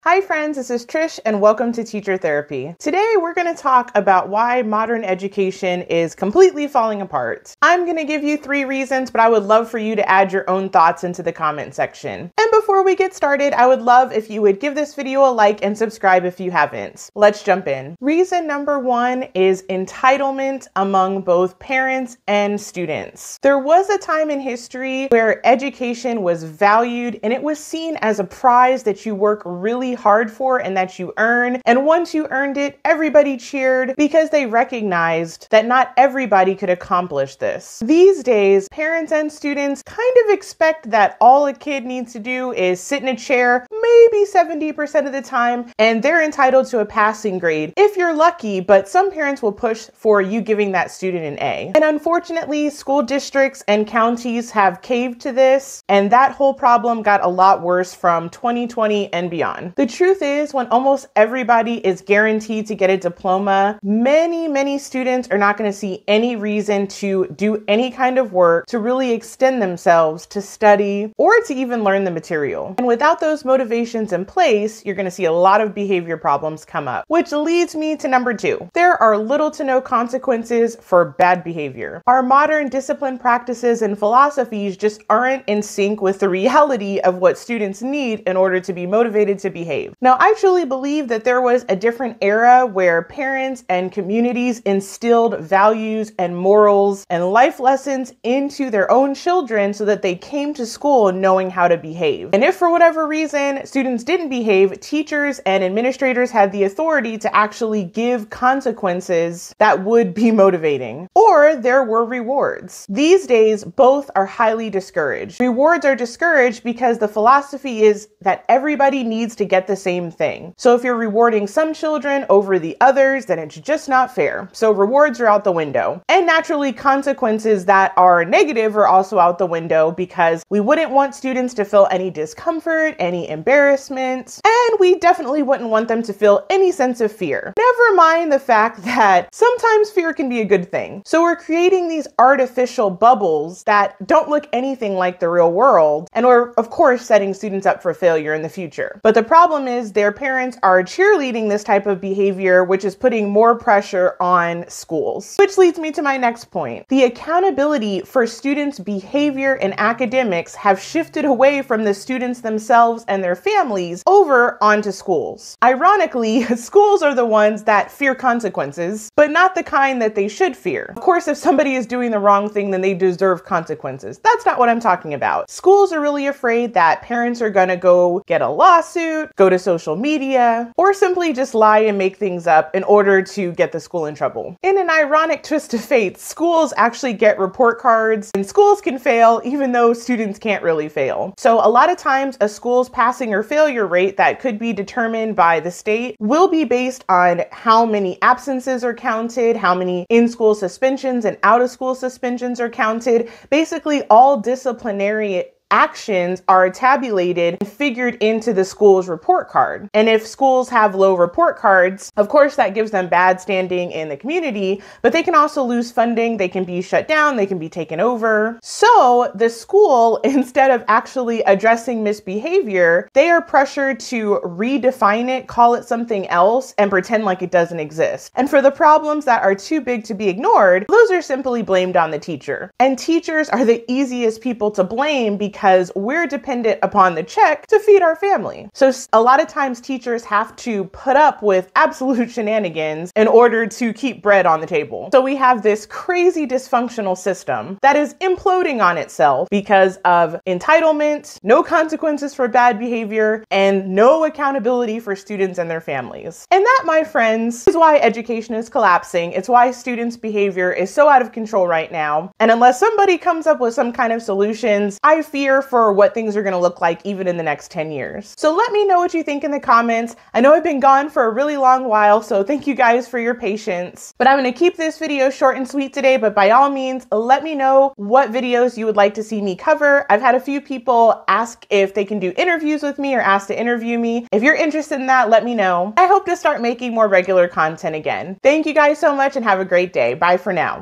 Hi friends, this is Trish and welcome to Teacher Therapy. Today we're going to talk about why modern education is completely falling apart. I'm going to give you 3 reasons, but I would love for you to add your own thoughts into the comment section. And before we get started, I would love if you would give this video a like and subscribe if you haven't. Let's jump in. Reason number 1 is entitlement among both parents and students. There was a time in history where education was valued and it was seen as a prize that you work really hard for and that you earn. And once you earned it, everybody cheered because they recognized that not everybody could accomplish this. These days, parents and students kind of expect that all a kid needs to do is sit in a chair maybe 70% of the time, and they're entitled to a passing grade if you're lucky, but some parents will push for you giving that student an A. And unfortunately, school districts and counties have caved to this, and that whole problem got a lot worse from 2020 and beyond. The truth is, when almost everybody is guaranteed to get a diploma, many students are not going to see any reason to do any kind of work to really extend themselves to study or to even learn the material. And without those motivations in place, you're going to see a lot of behavior problems come up, which leads me to number 2. There are little to no consequences for bad behavior. Our modern discipline practices and philosophies just aren't in sync with the reality of what students need in order to be motivated to behave. Now, I truly believe that there was a different era where parents and communities instilled values and morals and life lessons into their own children so that they came to school knowing how to behave. And if for whatever reason students didn't behave, teachers and administrators had the authority to actually give consequences that would be motivating. Or there were rewards. These days, both are highly discouraged. Rewards are discouraged because the philosophy is that everybody needs to get the same thing. So if you're rewarding some children over the others, then it's just not fair. So rewards are out the window. And naturally, consequences that are negative are also out the window because we wouldn't want students to feel any discomfort, any embarrassment, and we definitely wouldn't want them to feel any sense of fear. Never mind the fact that sometimes fear can be a good thing. So we're creating these artificial bubbles that don't look anything like the real world, and we're of course setting students up for failure in the future. But the problem is their parents are cheerleading this type of behavior, which is putting more pressure on schools. Which leads me to my next point. The accountability for students' behavior in academics have shifted away from the students themselves and their families over onto schools. Ironically, schools are the ones that fear consequences, but not the kind that they should fear. Of course, if somebody is doing the wrong thing, then they deserve consequences. That's not what I'm talking about. Schools are really afraid that parents are gonna go get a lawsuit, go to social media, or simply just lie and make things up in order to get the school in trouble. In an ironic twist of fate, schools actually get report cards, and schools can fail even though students can't really fail. So a lot of times a school's passing or failure rate that could be determined by the state will be based on how many absences are counted, how many in-school suspensions and out-of-school suspensions are counted. Basically, all disciplinary actions are tabulated and figured into the school's report card. And if schools have low report cards, of course that gives them bad standing in the community, but they can also lose funding, they can be shut down, they can be taken over. So the school, instead of actually addressing misbehavior, they are pressured to redefine it, call it something else, and pretend like it doesn't exist. And for the problems that are too big to be ignored, those are simply blamed on the teacher. And teachers are the easiest people to blame because we're dependent upon the check to feed our family. So a lot of times teachers have to put up with absolute shenanigans in order to keep bread on the table. So we have this crazy dysfunctional system that is imploding on itself because of entitlement, no consequences for bad behavior, and no accountability for students and their families. And that, my friends, is why education is collapsing. It's why students' behavior is so out of control right now. And unless somebody comes up with some kind of solutions, I fear for what things are going to look like even in the next 10 years. So let me know what you think in the comments. I know I've been gone for a really long while, so thank you guys for your patience. But I'm going to keep this video short and sweet today, but by all means, let me know what videos you would like to see me cover. I've had a few people ask if they can do interviews with me or ask to interview me. If you're interested in that, let me know. I hope to start making more regular content again. Thank you guys so much and have a great day. Bye for now.